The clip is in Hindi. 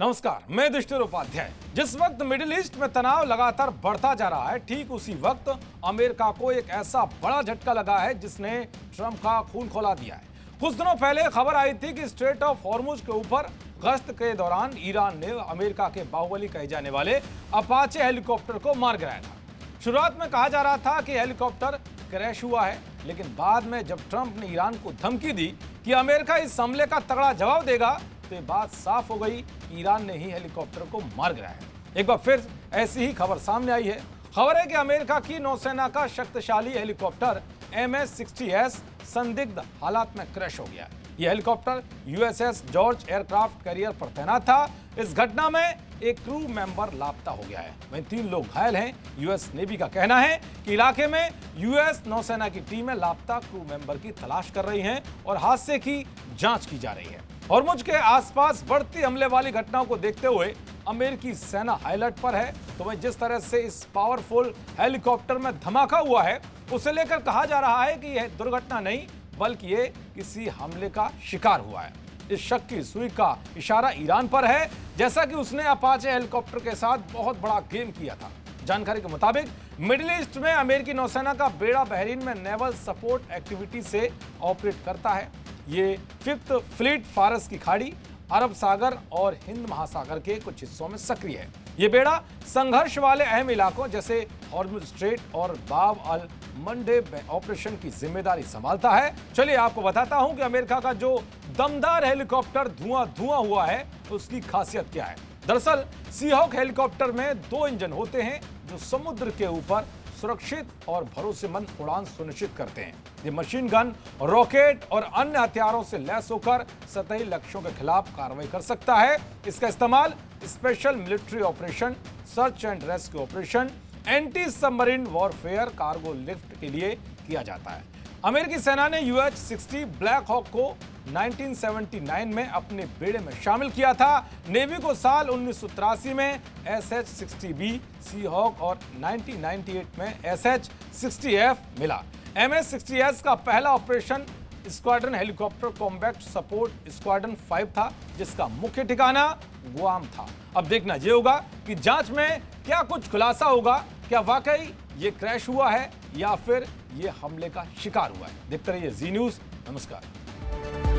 नमस्कार, मैं दुष्टर उपाध्याय। जिस वक्त मिडिल ईस्ट में तनाव लगातार बढ़ता जा रहा है, ठीक उसी वक्त अमेरिका को एक ऐसा बड़ा झटका लगा है जिसने ट्रंप का खून खौला दिया है। कुछ दिनों पहले खबर आई थी कि स्ट्रेट ऑफ हॉर्मुज के ऊपर गश्त के दौरान ईरान ने अमेरिका के बाहुबली कहे जाने वाले अपाचे हेलीकॉप्टर को मार गिराया था। शुरुआत में कहा जा रहा था कि हेलीकॉप्टर क्रैश हुआ है, लेकिन बाद में जब ट्रंप ने ईरान को धमकी दी कि अमेरिका इस हमले का तगड़ा जवाब देगा, तो ये बात साफ हो गई कि ईरान ने ही हेलीकॉप्टर को मार गिराया। एक बार फिर ऐसी ही खबर सामने आई है। खबर है कि अमेरिका की नौसेना का शक्तिशाली हेलीकॉप्टर MS-60S संदिग्ध हालात में क्रैश हो गया है। यह helicopter USS George aircraft carrier पर तैनात था। इस घटना में एक क्रू मेंबर लापता हो गया है, वहीं 3 लोग घायल हैं। यूएस नेवी का कहना है कि इलाके में यूएस नौसेना की टीमें लापता क्रू मेंबर की तलाश कर रही हैं और हादसे की जांच की जा रही है। हॉर्मुज के आसपास बढ़ती हमले वाली घटनाओं को देखते हुए अमेरिकी सेना हाई अलर्ट पर है। तो वहीं जिस तरह से इस पावरफुल हेलीकॉप्टर में धमाका हुआ है, उसे लेकर कहा जा रहा है कि यह दुर्घटना नहीं बल्कि ये किसी हमले का शिकार हुआ है। इस शक की सुई का इशारा ईरान पर है, जैसा कि उसने अपाचे हेलीकॉप्टर के साथ बहुत बड़ा गेम किया था। जानकारी के मुताबिक मिडिल ईस्ट में अमेरिकी नौसेना का बेड़ा बहरीन में नेवल सपोर्ट एक्टिविटी से ऑपरेट करता है। ये 5th फ्लीट फारस की खाड़ी, अरब सागर और हिंद महासागर के कुछ हिस्सों में सक्रिय है। ये बेड़ा संघर्ष वाले अहम इलाकों जैसे हॉर्मुज स्ट्रेट और बाब अल मंडेब में ऑपरेशन की जिम्मेदारी संभालता है। चलिए आपको बताता हूं कि अमेरिका का जो दमदार हेलीकॉप्टर धुआं हुआ है, उसकी खासियत क्या है। दरअसल सीहॉक हेलीकॉप्टर में 2 इंजन होते हैं जो समुद्र के ऊपर सुरक्षित और भरोसेमंद उड़ान सुनिश्चित करते हैं। ये मशीन गन, रॉकेट और अन्य हथियारों से लैस होकर सतही लक्ष्यों के खिलाफ कार्रवाई कर सकता है। इसका इस्तेमाल special military operation, search and rescue operation, anti submarine warfare, cargo lift के लिए किया जाता है। अमेरिकी सेना ने UH-60 ब्लैक हॉक को 1979 में अपने बेड़े में शामिल किया था। नेवी को साल 1983 में SH-60B सीहॉक और 1998 में SH-60F मिला। MS-60S का पहला operation squadron helicopter combat support squadron 5 था, जिसका मुख्य ठिकाना गुआम था। अब देखना यह होगा कि जांच में क्या कुछ खुलासा होगा। क्या वाकई ये क्रैश हुआ है या फिर ये हमले का शिकार हुआ है। देखते रहिए जी न्यूज़। नमस्कार।